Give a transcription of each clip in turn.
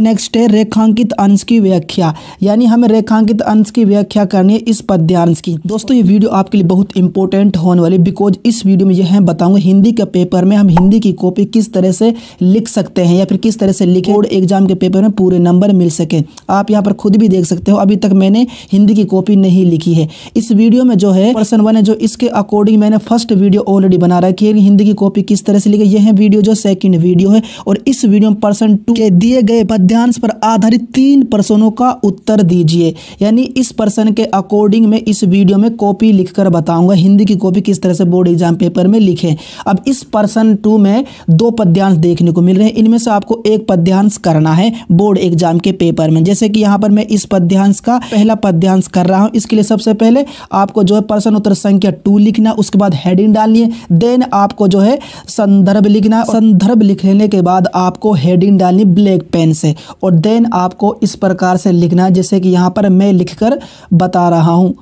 Next है रेखांकित अंश की व्याख्या, यानी हमें रेखांकित अंश की व्याख्या करनी है इस पद्यांश की। दोस्तों ये वीडियो आपके लिए बहुत इंपॉर्टेंट होने वाली, बिकॉज इस वीडियो में यह बताऊंगा हिंदी के पेपर में हम हिंदी की कॉपी किस तरह से लिख सकते हैं या फिर किस तरह से लिखे बोर्ड एग्जाम के पेपर में पूरे नंबर मिल सके। आप यहाँ पर खुद भी देख सकते हो, अभी तक मैंने हिंदी की कॉपी नहीं लिखी है। इस वीडियो में जो है पर्सन 1 है, जो इसके अकॉर्डिंग मैंने फर्स्ट वीडियो ऑलरेडी बना रखी है हिंदी की कॉपी किस तरह से लिखे। यह वीडियो जो सेकंड वीडियो है, और इस वीडियो में पर्सन 2 के दिए गए पद्यांश पर आधारित 3 प्रश्नों का उत्तर दीजिए। यानी इस पर्सन के अकॉर्डिंग मैं इस वीडियो में कॉपी लिखकर बताऊंगा हिंदी की कॉपी किस तरह से बोर्ड एग्जाम पेपर में लिखें। अब इस पर्सन 2 में 2 पद्यांश देखने को मिल रहे हैं, इनमें से आपको एक पद्यांश करना है बोर्ड एग्जाम के पेपर में। जैसे कि यहाँ पर मैं इस पद्यांश का पहला पद्यांश कर रहा हूँ। इसके लिए सबसे पहले आपको जो है प्रश्न उत्तर संख्या 2 लिखना, उसके बाद हेडिंग डालनी है, देन आपको जो है संदर्भ लिखना। संदर्भ लिखने के बाद आपको हेडिंग डालनी ब्लैक पेन से, और देन आपको इस प्रकार से लिखना है जैसे कि यहाँ पर मैं लिखकर बता रहा हूँ।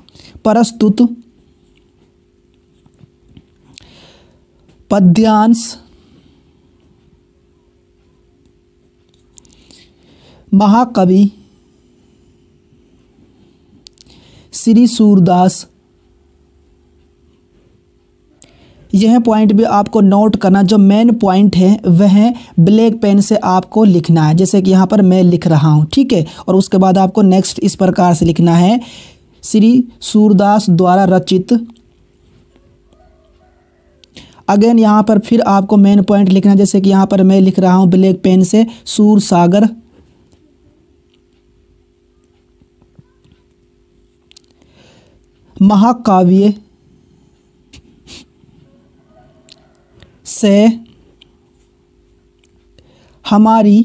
प्रस्तुत पद्यांश महाकवि श्री सूरदास, यह पॉइंट भी आपको नोट करना, जो मेन पॉइंट है वह ब्लैक पेन से आपको लिखना है जैसे कि यहाँ पर मैं लिख रहा हूँ, ठीक है। और उसके बाद आपको नेक्स्ट इस प्रकार से लिखना है, श्री सूरदास द्वारा रचित। अगेन यहाँ पर फिर आपको मेन पॉइंट लिखना जैसे कि यहाँ पर मैं लिख रहा हूँ ब्लैक पेन से, सूरसागर महाकाव्य से हमारी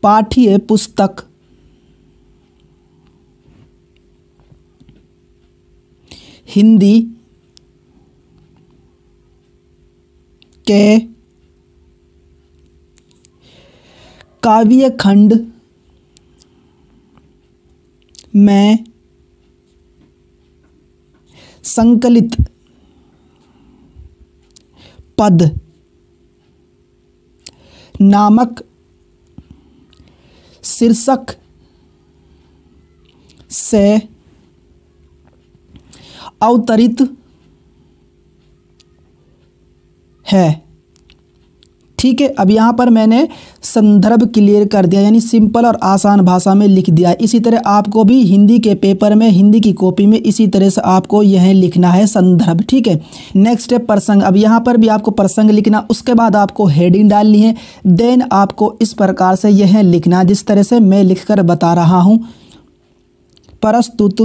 पाठ्य पुस्तक हिंदी के काव्य खंड में संकलित पद नामक शीर्षक से अवतरित है, ठीक है। अब यहाँ पर मैंने संदर्भ क्लियर कर दिया, यानी सिंपल और आसान भाषा में लिख दिया। इसी तरह आपको भी हिंदी के पेपर में हिंदी की कॉपी में इसी तरह से आपको यह लिखना है संदर्भ, ठीक है। नेक्स्ट है प्रसंग। अब यहाँ पर भी आपको प्रसंग लिखना, उसके बाद आपको हेडिंग डालनी है, देन आपको इस प्रकार से यह लिखना जिस तरह से मैं लिखकर बता रहा हूँ। प्रस्तुत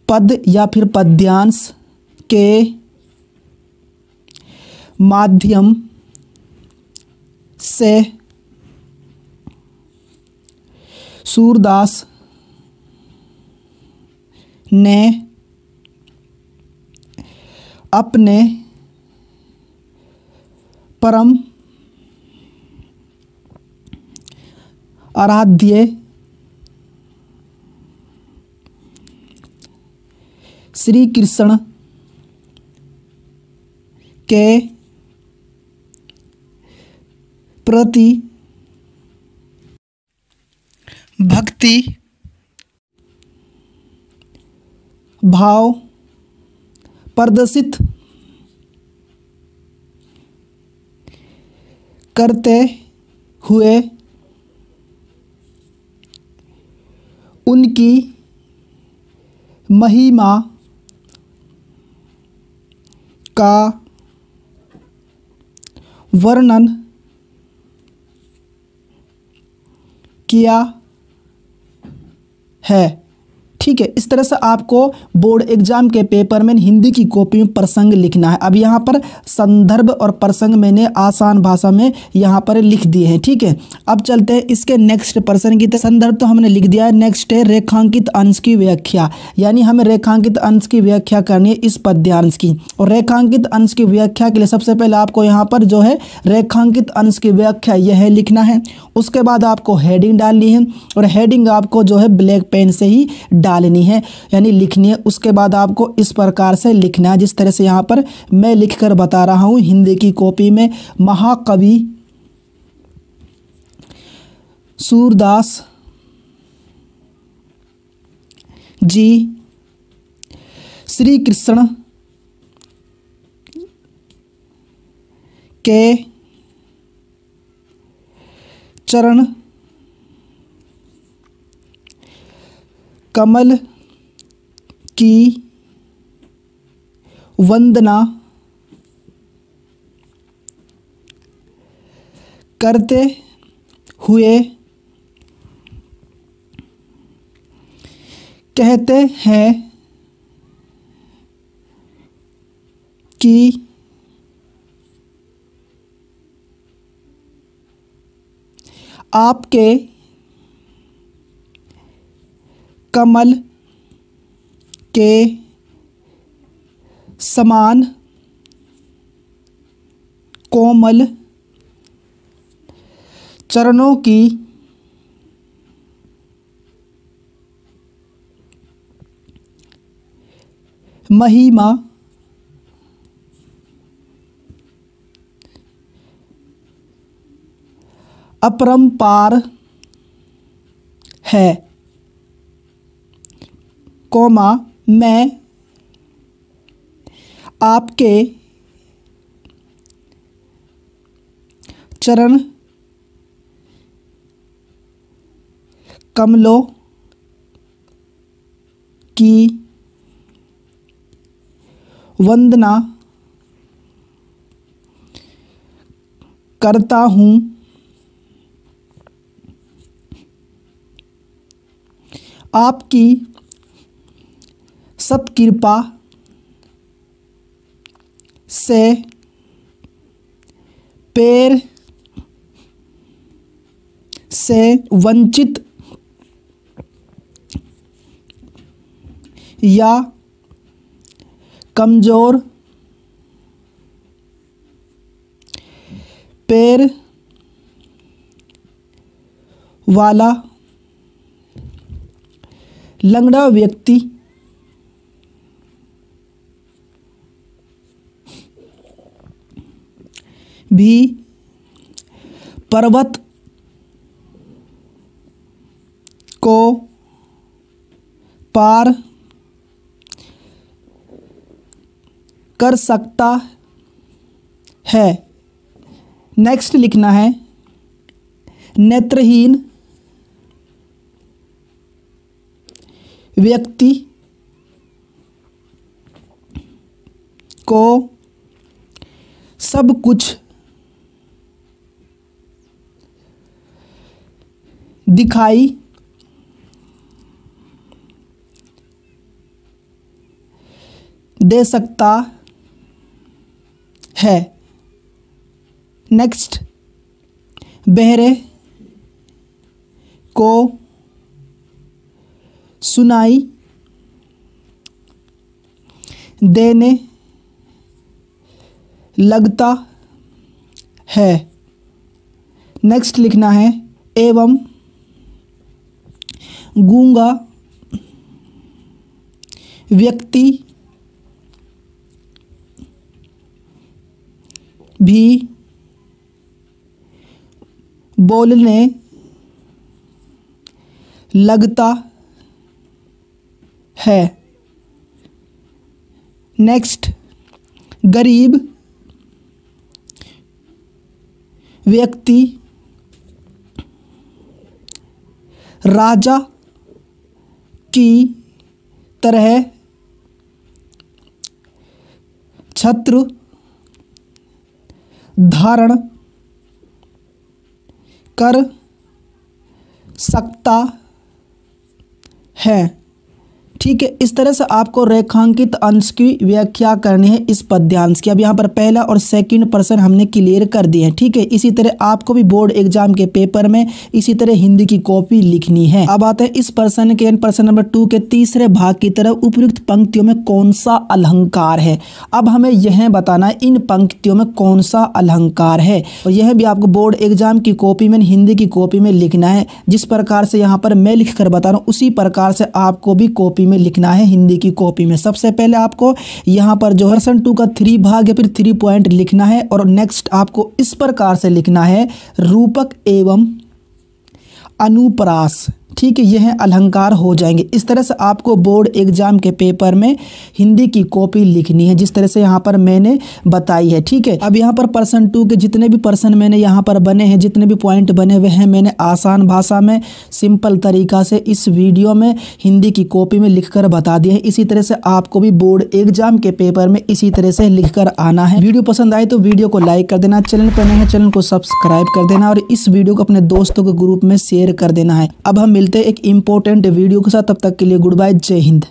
पद या फिर पद्यांश के माध्यम से सूरदास ने अपने परम आराध्य श्री कृष्ण के प्रति भक्ति भाव प्रदर्शित करते हुए उनकी महिमा का वर्णन किया है, ठीक है। इस तरह से आपको बोर्ड एग्जाम के पेपर में हिंदी की कॉपी में प्रसंग लिखना है। अब यहाँ पर संदर्भ और प्रसंग मैंने आसान भाषा में यहाँ पर लिख दिए हैं, ठीक है। अब चलते हैं इसके नेक्स्ट पर्सन की। संदर्भ तो हमने लिख दिया है। नेक्स्ट है रेखांकित अंश की व्याख्या, यानी हमें रेखांकित अंश की व्याख्या करनी है इस पद्यांश की। और रेखांकित अंश की व्याख्या के लिए सबसे पहले आपको यहाँ पर जो है रेखांकित अंश की व्याख्या यह लिखना है। उसके बाद आपको हेडिंग डालनी है, और हेडिंग आपको जो है ब्लैक पेन से ही डाल डालनी है यानी लिखनी है। उसके बाद आपको इस प्रकार से लिखना है जिस तरह से यहाँ पर मैं लिखकर बता रहा हूँ हिंदी की कॉपी में। महाकवि सूरदास जी श्री कृष्ण के चरण कमल की वंदना करते हुए कहते हैं कि आपके कमल के समान कोमल चरणों की महिमा अपरंपार है, कोमा मैं आपके चरण कमलों की वंदना करता हूँ। आपकी सत्कृपा से पैर से वंचित या कमजोर पैर वाला लंगड़ा व्यक्ति भी पर्वत को पार कर सकता है। नेक्स्ट लिखना है नेत्रहीन व्यक्ति को सब कुछ दिखाई दे सकता है। नेक्स्ट बहरे को सुनाई देने लगता है। नेक्स्ट लिखना है एवं गूंगा व्यक्ति भी बोलने लगता है। नेक्स्ट गरीब व्यक्ति राजा की तरह छत्र धारण कर सकता है। ठीक है। इस तरह से आपको रेखांकित अंश की व्याख्या करनी है इस पद्यांश की। अब यहाँ पर पहला और सेकंड प्रश्न हमने क्लियर कर दिए हैं, ठीक है। इसी तरह आपको भी बोर्ड एग्जाम के पेपर में इसी तरह हिंदी की कॉपी लिखनी है। अब आते हैं इस प्रश्न के प्रश्न नंबर 2 के तीसरे भाग की तरफ। उपयुक्त पंक्तियों में कौन सा अलंकार है। अब हमें यह बताना है इन पंक्तियों में कौन सा अलंकार है, और यह भी आपको बोर्ड एग्जाम की कॉपी में, हिंदी की कॉपी में लिखना है। जिस प्रकार से यहाँ पर मैं लिख कर बता रहा हूँ उसी प्रकार से आपको भी कॉपी में लिखना है, हिंदी की कॉपी में। सबसे पहले आपको यहाँ पर जो प्रश्न 2 का 3 भाग या फिर 3 पॉइंट लिखना है, और नेक्स्ट आपको इस प्रकार से लिखना है, रूपक एवं अनुप्रास, ठीक है, यह अलंकार हो जाएंगे। इस तरह से आपको बोर्ड एग्जाम के पेपर में हिंदी की कॉपी लिखनी है, जिस तरह से यहाँ पर मैंने बताई है, ठीक है। अब यहाँ पर प्रश्न 2 के जितने भी प्रश्न मैंने यहाँ पर बने हैं, जितने भी पॉइंट बने हुए हैं, मैंने आसान भाषा में सिंपल तरीका से इस वीडियो में हिंदी की कॉपी में लिखकर बता दिया है। इसी तरह से आपको भी बोर्ड एग्जाम के पेपर में इसी तरह से लिखकर आना है। वीडियो पसंद आए तो वीडियो को लाइक कर देना, चैनल पर नए हैं चैनल को सब्सक्राइब कर देना, और इस वीडियो को अपने दोस्तों के ग्रुप में शेयर कर देना है। अब हम मिलते हैं एक इंपॉर्टेंट वीडियो के साथ, तब तक के लिए गुड बाय, जय हिंद।